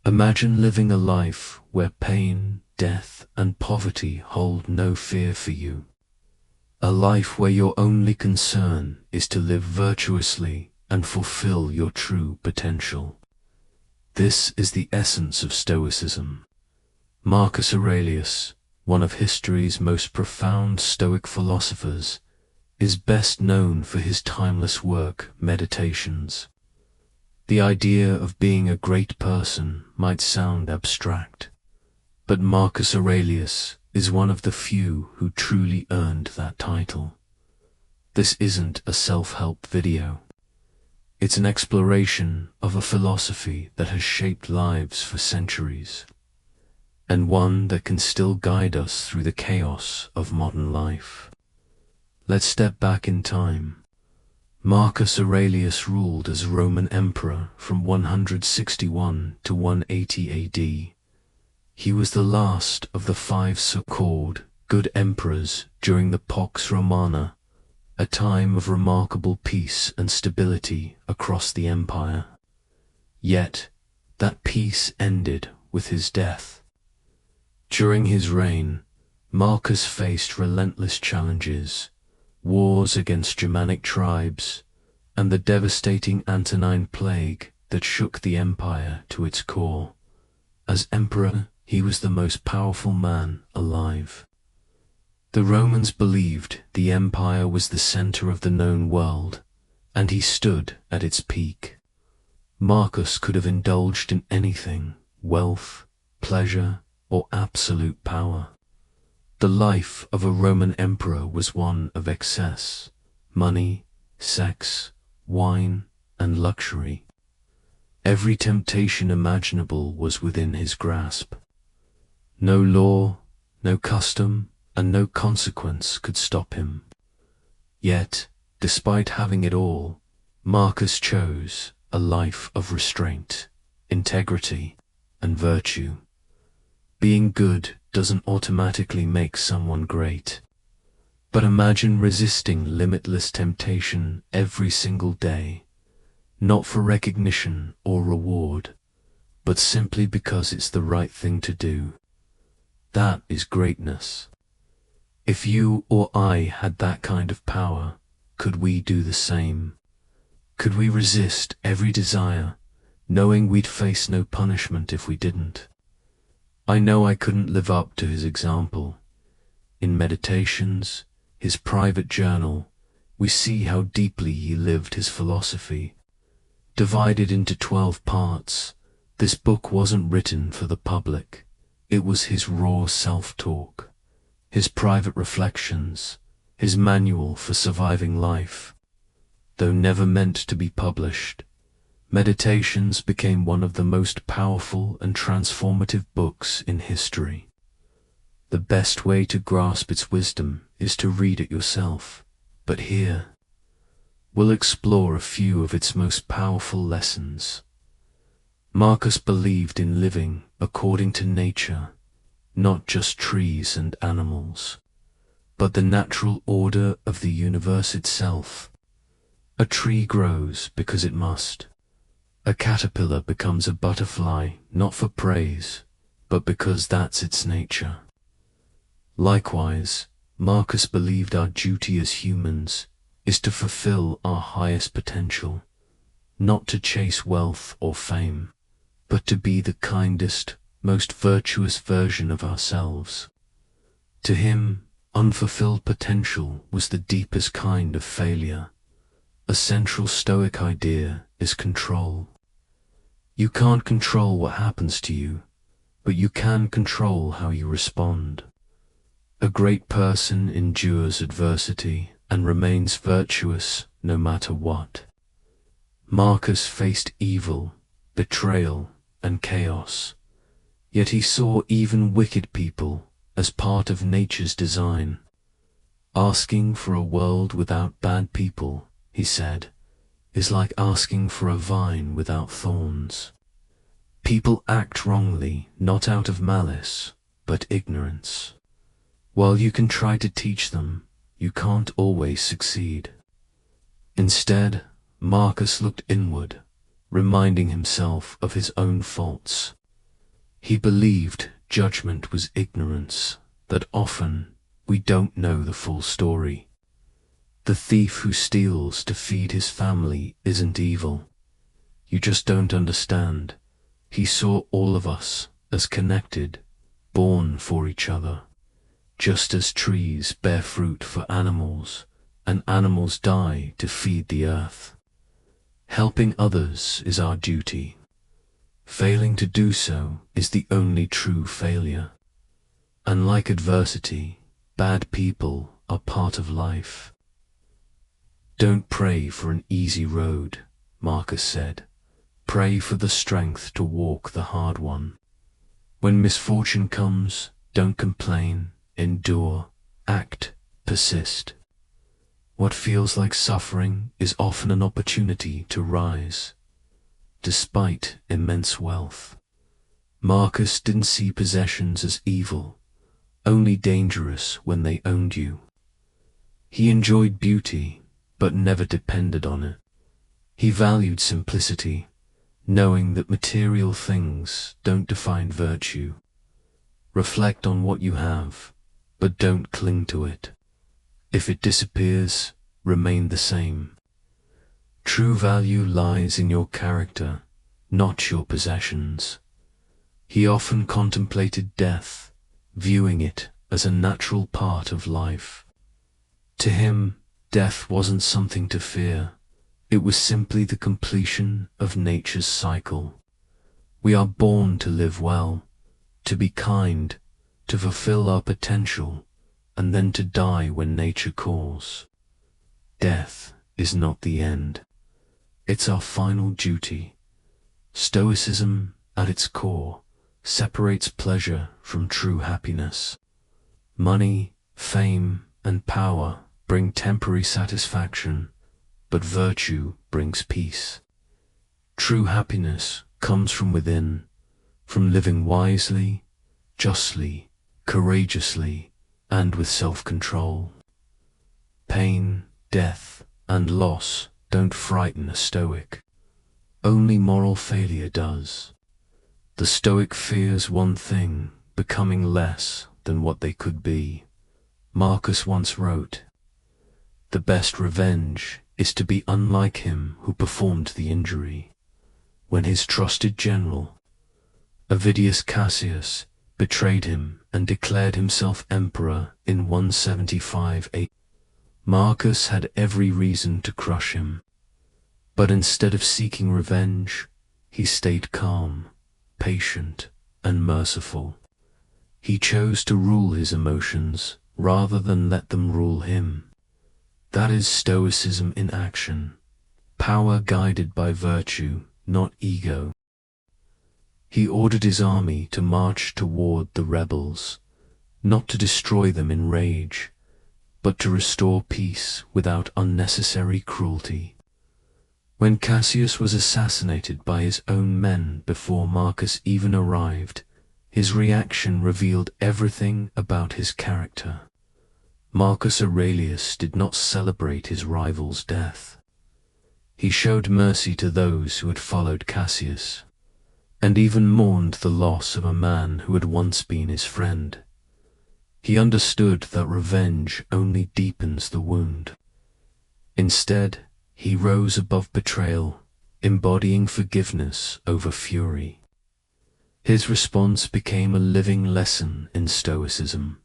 Imagine living a life where pain, death, and poverty hold no fear for you. A life where your only concern is to live virtuously and fulfill your true potential. This is the essence of Stoicism. Marcus Aurelius, one of history's most profound Stoic philosophers, is best known for his timeless work, Meditations. The idea of being a great person might sound abstract, but Marcus Aurelius is one of the few who truly earned that title. This isn't a self-help video. It's an exploration of a philosophy that has shaped lives for centuries, and one that can still guide us through the chaos of modern life. Let's step back in time. Marcus Aurelius ruled as Roman emperor from 161 to 180 AD. He was the last of the 5 so-called good emperors during the Pax Romana, a time of remarkable peace and stability across the empire. Yet, that peace ended with his death. During his reign, Marcus faced relentless challenges, wars against Germanic tribes, and the devastating Antonine Plague that shook the empire to its core. As emperor, he was the most powerful man alive. The Romans believed the empire was the center of the known world, and he stood at its peak. Marcus could have indulged in anything: wealth, pleasure, or absolute power. The life of a Roman emperor was one of excess: money, sex, wine, and luxury. Every temptation imaginable was within his grasp. No law, no custom, and no consequence could stop him. Yet, despite having it all, Marcus chose a life of restraint, integrity, and virtue. Being good doesn't automatically make someone great. But imagine resisting limitless temptation every single day, not for recognition or reward, but simply because it's the right thing to do. That is greatness. If you or I had that kind of power, could we do the same? Could we resist every desire, knowing we'd face no punishment if we didn't? I know I couldn't live up to his example. In Meditations, his private journal, we see how deeply he lived his philosophy. Divided into 12 parts, this book wasn't written for the public. It was his raw self-talk, his private reflections, his manual for surviving life. Though never meant to be published, Meditations became one of the most powerful and transformative books in history. The best way to grasp its wisdom is to read it yourself, but here, we'll explore a few of its most powerful lessons. Marcus believed in living according to nature, not just trees and animals, but the natural order of the universe itself. A tree grows because it must. A caterpillar becomes a butterfly not for praise, but because that's its nature. Likewise, Marcus believed our duty as humans is to fulfill our highest potential, not to chase wealth or fame, but to be the kindest, most virtuous version of ourselves. To him, unfulfilled potential was the deepest kind of failure. A central Stoic idea is control. You can't control what happens to you, but you can control how you respond. A great person endures adversity and remains virtuous no matter what. Marcus faced evil, betrayal, and chaos, yet he saw even wicked people as part of nature's design. Asking for a world without bad people, he said, is like asking for a vine without thorns. People act wrongly not out of malice, but ignorance. While you can try to teach them, you can't always succeed. Instead, Marcus looked inward, reminding himself of his own faults, He believed judgment was ignorance, that often we don't know the full story. The thief who steals to feed his family isn't evil. You just don't understand. He saw all of us as connected, born for each other. Just as trees bear fruit for animals, and animals die to feed the earth. Helping others is our duty. Failing to do so is the only true failure. Unlike adversity, bad people are part of life. Don't pray for an easy road, Marcus said. Pray for the strength to walk the hard one. When misfortune comes, don't complain, endure, act, persist. What feels like suffering is often an opportunity to rise. Despite immense wealth, Marcus didn't see possessions as evil, only dangerous when they owned you. He enjoyed beauty, but never depended on it. He valued simplicity, knowing that material things don't define virtue. Reflect on what you have, but don't cling to it. If it disappears, remain the same. True value lies in your character, not your possessions. He often contemplated death, viewing it as a natural part of life. To him, death wasn't something to fear. It was simply the completion of nature's cycle. We are born to live well, to be kind, to fulfill our potential, and then to die when nature calls. Death is not the end. It's our final duty. Stoicism, at its core, separates pleasure from true happiness. Money, fame, and power bring temporary satisfaction, but virtue brings peace. True happiness comes from within, from living wisely, justly, courageously, and with self-control. Pain, death, and loss don't frighten a Stoic. Only moral failure does. The Stoic fears one thing, becoming less than what they could be. Marcus once wrote, "The best revenge is to be unlike him who performed the injury." When his trusted general, Avidius Cassius, betrayed him and declared himself emperor in 175 AD, Marcus had every reason to crush him. But instead of seeking revenge, he stayed calm, patient, and merciful. He chose to rule his emotions rather than let them rule him. That is Stoicism in action, power guided by virtue, not ego. He ordered his army to march toward the rebels, not to destroy them in rage, but to restore peace without unnecessary cruelty. When Cassius was assassinated by his own men before Marcus even arrived, his reaction revealed everything about his character. Marcus Aurelius did not celebrate his rival's death. He showed mercy to those who had followed Cassius, and even mourned the loss of a man who had once been his friend. He understood that revenge only deepens the wound. Instead, he rose above betrayal, embodying forgiveness over fury. His response became a living lesson in Stoicism,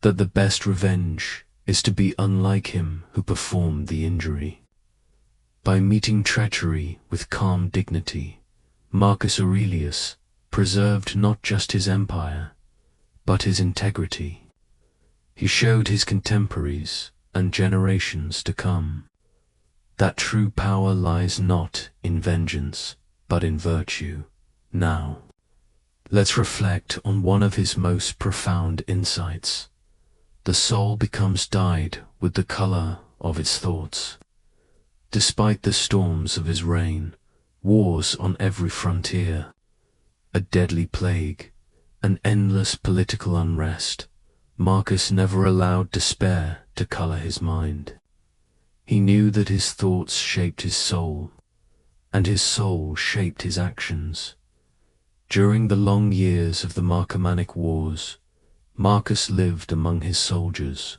that the best revenge is to be unlike him who performed the injury. By meeting treachery with calm dignity, Marcus Aurelius preserved not just his empire, but his integrity. He showed his contemporaries and generations to come that true power lies not in vengeance, but in virtue. Now, let's reflect on one of his most profound insights. The soul becomes dyed with the color of its thoughts. Despite the storms of his reign, wars on every frontier, a deadly plague, an endless political unrest, Marcus never allowed despair to color his mind. He knew that his thoughts shaped his soul, and his soul shaped his actions. During the long years of the Marcomannic Wars, Marcus lived among his soldiers.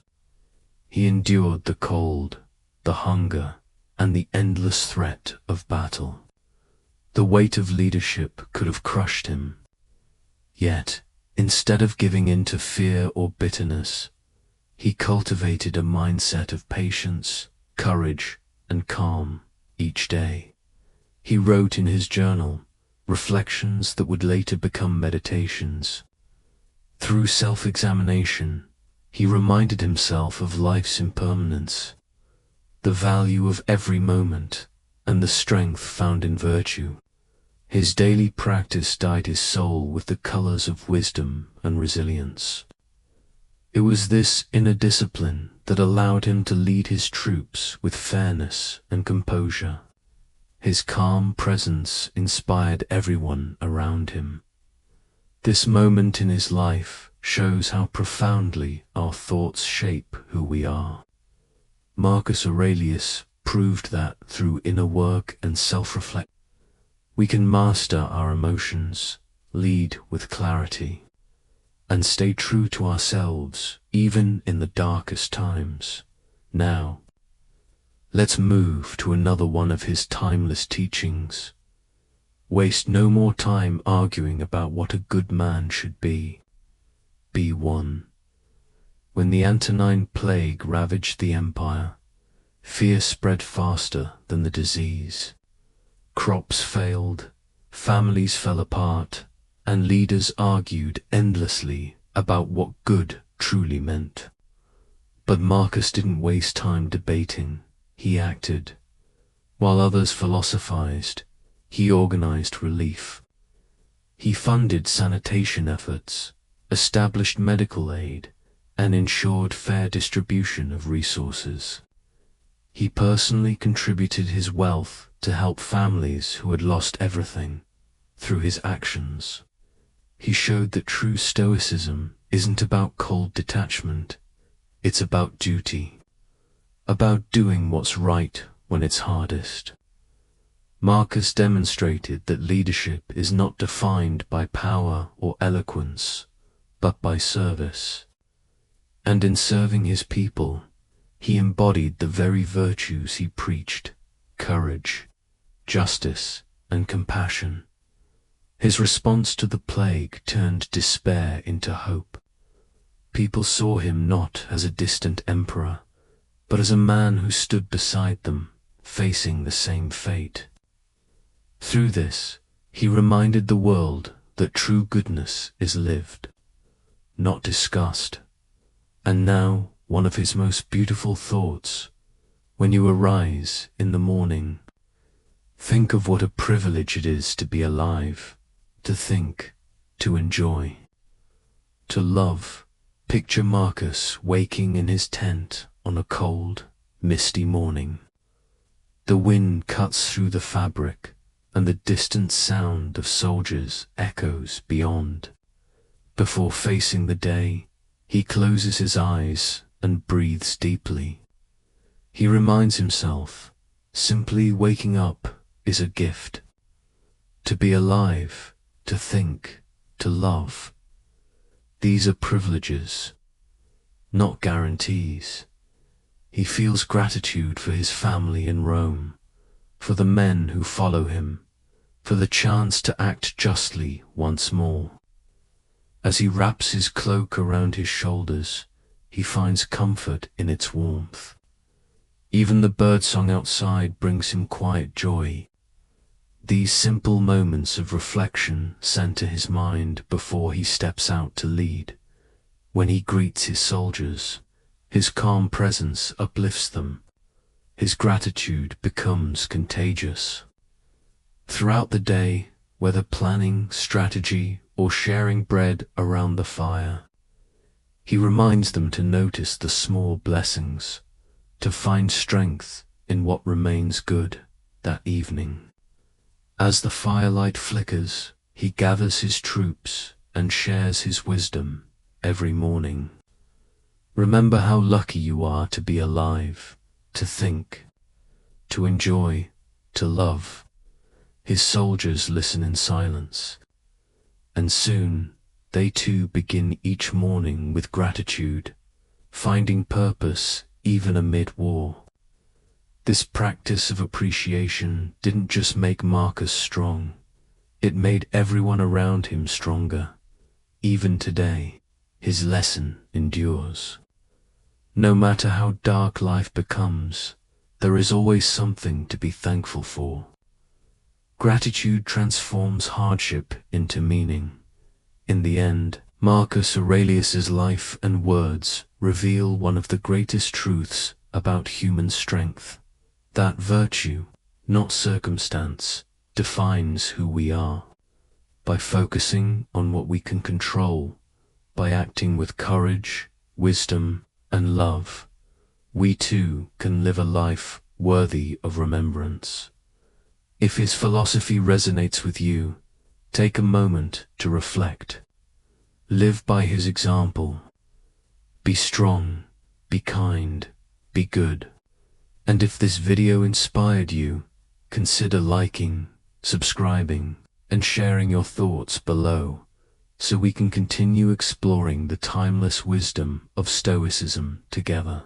He endured the cold, the hunger, and the endless threat of battle. The weight of leadership could have crushed him. Yet, instead of giving in to fear or bitterness, he cultivated a mindset of patience, courage, and calm each day. He wrote in his journal reflections that would later become meditations. Through self-examination, he reminded himself of life's impermanence, the value of every moment, and the strength found in virtue. His daily practice dyed his soul with the colors of wisdom and resilience. It was this inner discipline that allowed him to lead his troops with fairness and composure. His calm presence inspired everyone around him. This moment in his life shows how profoundly our thoughts shape who we are. Marcus Aurelius proved that through inner work and self-reflection, we can master our emotions, lead with clarity, and stay true to ourselves even in the darkest times. Now, let's move to another one of his timeless teachings. Waste no more time arguing about what a good man should be. Be one. When the Antonine Plague ravaged the empire, fear spread faster than the disease. Crops failed, families fell apart, and leaders argued endlessly about what good truly meant. But Marcus didn't waste time debating, he acted. While others philosophized, he organized relief. He funded sanitation efforts, established medical aid, and ensured fair distribution of resources. He personally contributed his wealth to help families who had lost everything. Through his actions, he showed that true Stoicism isn't about cold detachment, it's about duty, about doing what's right when it's hardest. Marcus demonstrated that leadership is not defined by power or eloquence, but by service. And in serving his people, he embodied the very virtues he preached: courage, justice, and compassion. His response to the plague turned despair into hope. People saw him not as a distant emperor, but as a man who stood beside them, facing the same fate. Through this, he reminded the world that true goodness is lived, not discussed. And now, one of his most beautiful thoughts: when you arise in the morning, think of what a privilege it is to be alive, to think, to enjoy, to love. Picture Marcus waking in his tent on a cold, misty morning. The wind cuts through the fabric, and the distant sound of soldiers echoes beyond. Before facing the day, he closes his eyes and breathes deeply. He reminds himself, simply waking up is a gift. To be alive, to think, to love. These are privileges, not guarantees. He feels gratitude for his family in Rome, for the men who follow him, for the chance to act justly once more. As he wraps his cloak around his shoulders, he finds comfort in its warmth. Even the birdsong outside brings him quiet joy. These simple moments of reflection center his mind before he steps out to lead. When he greets his soldiers, his calm presence uplifts them. His gratitude becomes contagious. Throughout the day, whether planning, strategy, or sharing bread around the fire, he reminds them to notice the small blessings, to find strength in what remains good that evening. As the firelight flickers, he gathers his troops and shares his wisdom every morning. Remember how lucky you are to be alive, to think, to enjoy, to love. His soldiers listen in silence. and soon they too begin each morning with gratitude, finding purpose even amid war. This practice of appreciation didn't just make Marcus strong, it made everyone around him stronger. Even today, his lesson endures. No matter how dark life becomes, there is always something to be thankful for. Gratitude transforms hardship into meaning. In the end, Marcus Aurelius's life and words reveal one of the greatest truths about human strength, that virtue, not circumstance, defines who we are. By focusing on what we can control, by acting with courage, wisdom, and love, we too can live a life worthy of remembrance. If his philosophy resonates with you, take a moment to reflect. Live by his example. Be strong, be kind, be good. And if this video inspired you, consider liking, subscribing, and sharing your thoughts below, so we can continue exploring the timeless wisdom of Stoicism together.